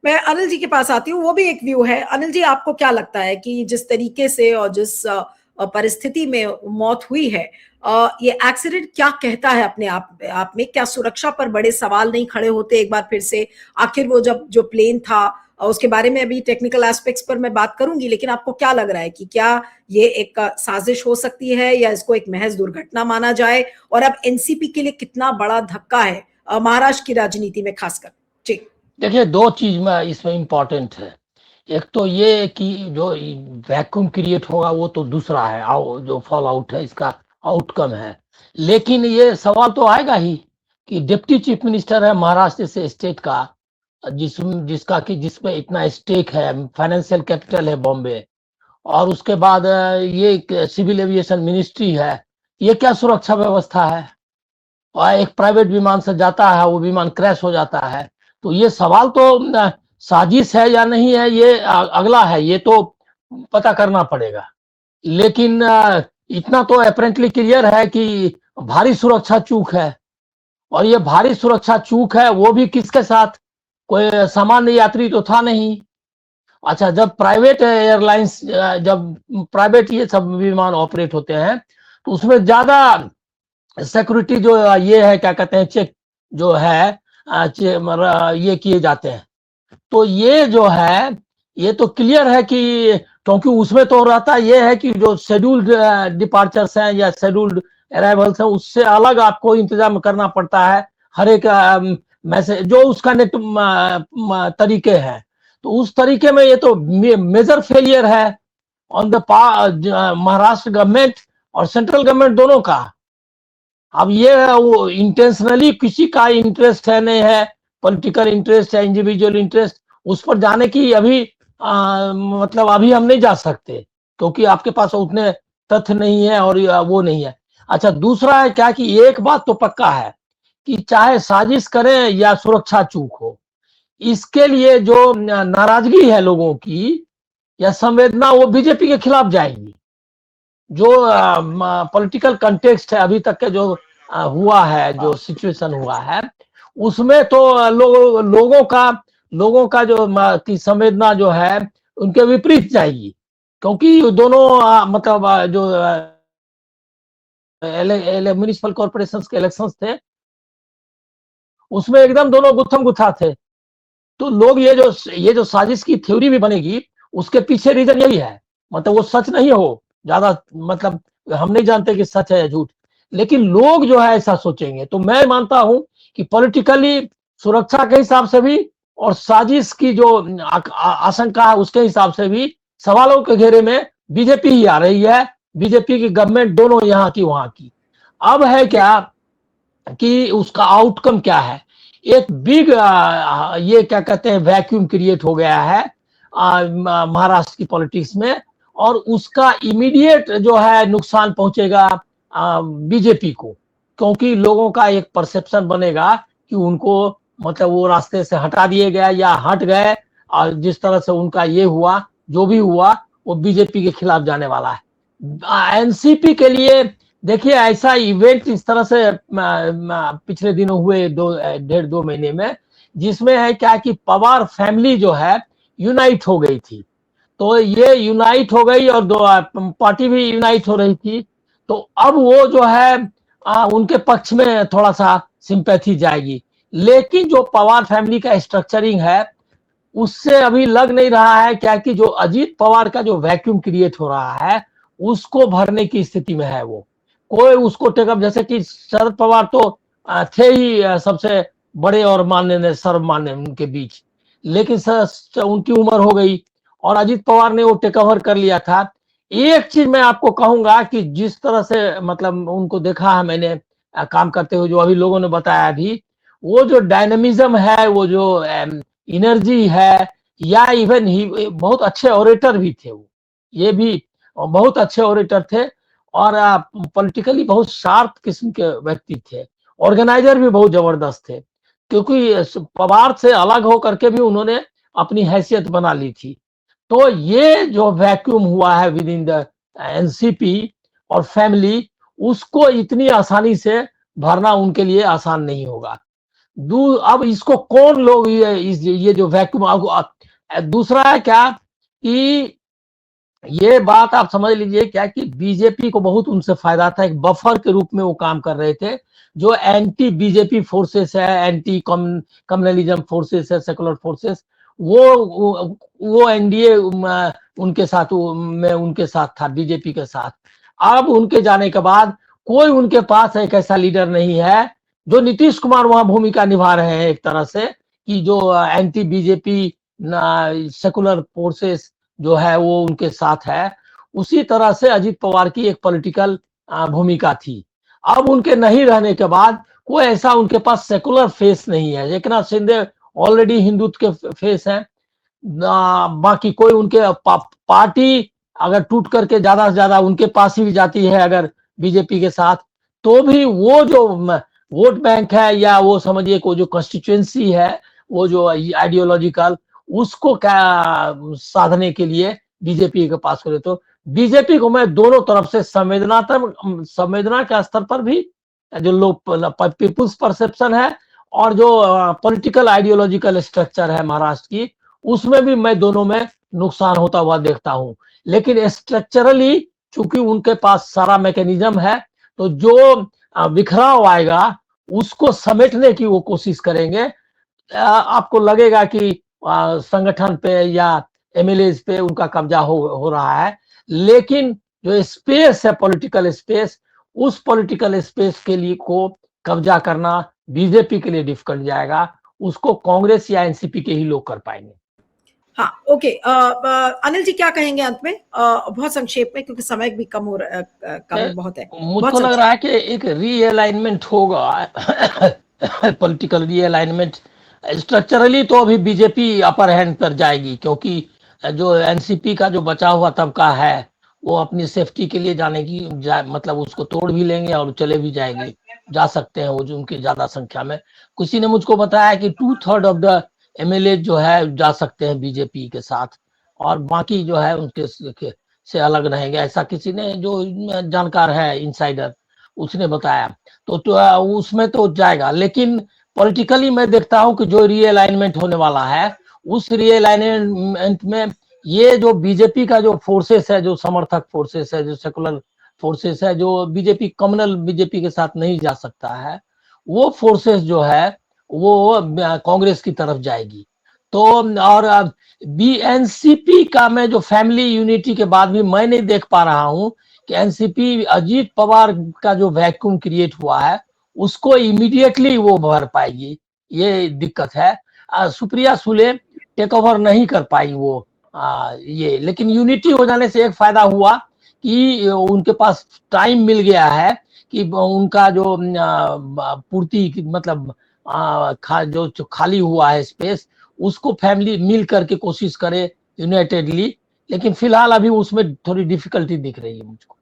मैं अनिल जी के पास आती हूँ, वो भी एक व्यू है। अनिल जी, आपको क्या लगता है कि जिस तरीके से और जिस परिस्थिति में मौत हुई है, ये एक्सीडेंट क्या कहता है अपने आप में? क्या सुरक्षा पर बड़े सवाल नहीं खड़े होते एक बार फिर से? आखिर वो जब जो प्लेन था, उसके बारे में अभी टेक्निकल एस्पेक्ट्स पर मैं बात करूंगी, लेकिन आपको क्या लग रहा है कि क्या ये एक साजिश हो सकती है या इसको एक महज दुर्घटना माना जाए? और अब एनसीपी के लिए कितना बड़ा धक्का है महाराष्ट्र की राजनीति में खासकर? जी। देखिए, दो चीज में इसमें इम्पोर्टेंट है। एक तो ये कि जो वैक्यूम क्रिएट होगा वो तो दूसरा है, जो फॉल आउट है इसका आउटकम है। लेकिन ये सवाल तो आएगा ही कि डिप्टी चीफ मिनिस्टर है महाराष्ट्र से स्टेट का, जिसमें इतना स्टेक है, फाइनेंशियल कैपिटल है बॉम्बे, और उसके बाद ये सिविल एविएशन मिनिस्ट्री है। ये क्या सुरक्षा व्यवस्था है? और एक प्राइवेट विमान से जाता है, वो विमान क्रैश हो जाता है। तो ये सवाल तो साजिश है या नहीं है, ये अगला है, ये तो पता करना पड़ेगा। लेकिन इतना तो अपेरेंटली क्लियर है कि भारी सुरक्षा चूक है। और ये भारी सुरक्षा चूक है वो भी किसके साथ? कोई सामान्य यात्री तो था नहीं। अच्छा, जब प्राइवेट एयरलाइंस, जब प्राइवेट ये सब विमान ऑपरेट होते हैं तो उसमें ज्यादा सिक्योरिटी जो ये है, क्या कहते हैं, चेक जो है, ये किए जाते हैं। तो ये जो है, ये तो क्लियर है कि क्योंकि उसमें तो रहता ये है कि जो शेड्यूल्ड डिपार्चर्स हैं या शेड्यूल्ड अराइवल्स हैं, उससे अलग आपको इंतजाम करना पड़ता है। हर एक मैसेज जो उसका नेट तरीके हैं, तो उस तरीके में ये तो मेजर फेलियर है ऑन द महाराष्ट्र गवर्नमेंट और सेंट्रल गवर्नमेंट दोनों का। अब ये वो इंटेंशनली किसी का इंटरेस्ट है नहीं है, पॉलिटिकल इंटरेस्ट है, इंडिविजुअल इंटरेस्ट, उस पर जाने की अभी मतलब अभी हम नहीं जा सकते, क्योंकि आपके पास उतने तथ्य नहीं है और वो नहीं है। अच्छा, दूसरा है क्या कि एक बात तो पक्का है कि चाहे साजिश करें या सुरक्षा चूक हो, इसके लिए जो नाराजगी है लोगों की या संवेदना, वो बीजेपी के खिलाफ जाएगी। जो पॉलिटिकल कंटेक्स्ट है अभी तक के, जो हुआ है, जो सिचुएशन हुआ है, उसमें तो लोगों का जो की संवेदना जो है उनके विपरीत जाएगी। क्योंकि दोनों मतलब जो म्यूनिसिपल कॉर्पोरेशन के इलेक्शन थे, उसमें एकदम दोनों गुत्थम गुत्था थे। तो लोग ये जो साजिश की थ्योरी भी बनेगी, उसके पीछे रीजन यही है। मतलब वो सच नहीं हो ज्यादा, मतलब हम नहीं जानते कि सच है या झूठ, लेकिन लोग जो है ऐसा सोचेंगे। तो मैं मानता हूं कि पॉलिटिकली सुरक्षा के हिसाब से भी और साजिश की जो आशंका है उसके हिसाब से भी सवालों के घेरे में बीजेपी ही आ रही है। बीजेपी की गवर्नमेंट दोनों यहाँ की वहां की। अब है क्या कि उसका आउटकम क्या है? एक बिग ये क्या कहते हैं, वैक्यूम क्रिएट हो गया है महाराष्ट्र की पॉलिटिक्स में, और उसका इमीडिएट जो है नुकसान पहुंचेगा बीजेपी को। क्योंकि लोगों का एक परसेप्शन बनेगा कि उनको मतलब वो रास्ते से हटा दिए गए या हट गए, और जिस तरह से उनका ये हुआ, जो भी हुआ, वो बीजेपी के खिलाफ जाने वाला है। एनसीपी के लिए देखिए, ऐसा इवेंट इस तरह से पिछले दिनों हुए, 1.5-2 महीने में, जिसमें है क्या कि पवार फैमिली जो है यूनाइट हो गई थी। तो ये यूनाइट हो गई और दो पार्टी भी यूनाइट हो रही थी। तो अब वो जो है उनके पक्ष में थोड़ा सा सिंपैथी जाएगी। लेकिन जो पवार फैमिली का स्ट्रक्चरिंग है, उससे अभी लग नहीं रहा है क्या कि जो अजीत पवार का जो वैक्यूम क्रिएट हो रहा है उसको भरने की स्थिति में है। वो कोई उसको टेकअप, जैसे कि शरद पवार तो थे ही सबसे बड़े और मान्य, सर्वमान्य उनके बीच, लेकिन उनकी उम्र हो गई और अजीत पवार ने वो टेक ओवर कर लिया था। एक चीज मैं आपको कहूंगा कि जिस तरह से मतलब उनको देखा है मैंने काम करते हुए, जो अभी लोगों ने बताया अभी, वो जो डायनेमिज्म है, वो जो एनर्जी है, या इवन ही बहुत अच्छे ऑरेटर भी थे। वो ये भी बहुत अच्छे ऑरेटर थे और पॉलिटिकली बहुत शार्प किस्म के व्यक्ति थे। ऑर्गेनाइजर भी बहुत जबरदस्त थे, क्योंकि पवार से अलग होकर के भी उन्होंने अपनी हैसियत बना ली थी। तो ये जो वैक्यूम हुआ है विद इन द एनसीपी और फैमिली, उसको इतनी आसानी से भरना उनके लिए आसान नहीं होगा। अब इसको कौन लोग ये जो वैक्यूम, दूसरा है क्या कि ये बात आप समझ लीजिए क्या कि बीजेपी को बहुत उनसे फायदा था, एक बफर के रूप में वो काम कर रहे थे। जो एंटी बीजेपी फोर्सेस है, एंटी कम्युनलिज्म फोर्सेस है, सेकुलर फोर्सेस, वो एनडीए उनके साथ में उनके साथ था, बीजेपी के साथ। अब उनके जाने के बाद कोई उनके पास एक ऐसा लीडर नहीं है, जो नीतीश कुमार वहां भूमिका निभा रहे हैं एक तरह से, कि जो एंटी बीजेपी सेकुलर फोर्सेस जो है वो उनके साथ है। उसी तरह से अजीत पवार की एक पॉलिटिकल भूमिका थी। अब उनके नहीं रहने के बाद कोई ऐसा उनके पास सेकुलर फेस नहीं है। एकनाथ शिंदे ऑलरेडी हिंदुत्व के फेस हैं, बाकी कोई उनके पार्टी अगर टूट करके ज्यादा से ज्यादा उनके पास ही जाती है अगर बीजेपी के साथ, तो भी वो जो वोट बैंक है, या वो समझिए को जो कॉन्स्टिट्यूएंसी है, वो जो आइडियोलॉजिकल, उसको क्या साधने के लिए बीजेपी के पास करे। तो बीजेपी को मैं दोनों तरफ से संवेदना के स्तर पर भी, जो लोग पीपुल्स परसेप्शन है और जो पॉलिटिकल आइडियोलॉजिकल स्ट्रक्चर है महाराष्ट्र की, उसमें भी मैं दोनों में नुकसान होता हुआ देखता हूं। लेकिन स्ट्रक्चरली चूंकि उनके पास सारा मैकेनिज्म है, तो जो बिखराव आएगा उसको समेटने की वो कोशिश करेंगे। आपको लगेगा कि संगठन पे या एमएलए पे उनका कब्जा हो रहा है, लेकिन जो स्पेस है पॉलिटिकल स्पेस, उस पॉलिटिकल स्पेस के लिए को कब्जा करना बीजेपी के लिए डिफिकल्ट जाएगा। उसको कांग्रेस या एनसीपी के ही लोग कर पाएंगे। हाँ, ओके। अनिल जी क्या कहेंगे अंत में, बहुत संक्षेप में, क्योंकि समय भी कम हो रहा कम बहुत है। मुझको लग रहा है कि एक रीअलाइनमेंट होगा, पॉलिटिकल रीअलाइनमेंट। स्ट्रक्चरली तो अभी बीजेपी अपर हैंड पर जाएगी, क्योंकि जो एनसीपी का जो बचा हुआ तबका है वो अपनी सेफ्टी के लिए जाने की मतलब उसको तोड़ भी लेंगे और चले भी जाएंगे, जा सकते हैं वो जो उनकी ज्यादा संख्या में। किसी ने मुझको बताया कि 2/3 ऑफ द एमएलए जो है जा सकते हैं बीजेपी के साथ, और बाकी जो है उनके से अलग रहेंगे, ऐसा किसी ने जो जानकार है इनसाइडर उसने बताया। तो उसमें तो जाएगा। लेकिन पॉलिटिकली मैं देखता हूं कि जो रीअलाइनमेंट होने वाला है, उस रीअलाइनमेंट में ये जो बीजेपी का जो फोर्सेस है, जो समर्थक फोर्सेस है, जो सेकुलर फोर्सेस है, जो बीजेपी कम्युनल बीजेपी के साथ नहीं जा सकता है, वो फोर्सेस जो है वो कांग्रेस की तरफ जाएगी। तो और एनसीपी का मैं जो फैमिली यूनिटी के बाद भी मैं नहीं देख पा रहा हूं कि एनसीपी अजीत पवार का जो वैक्यूम क्रिएट हुआ है उसको इमीडिएटली वो भर पाएगी, ये दिक्कत है। सुप्रिया सुले टेक ओवर नहीं कर पाई वो ये। लेकिन यूनिटी हो जाने से एक फायदा हुआ कि उनके पास टाइम मिल गया है कि उनका जो पूर्ति मतलब जो खाली हुआ है स्पेस, उसको फैमिली मिल करके कोशिश करे यूनाइटेडली। लेकिन फिलहाल अभी उसमें थोड़ी डिफिकल्टी दिख रही है मुझको।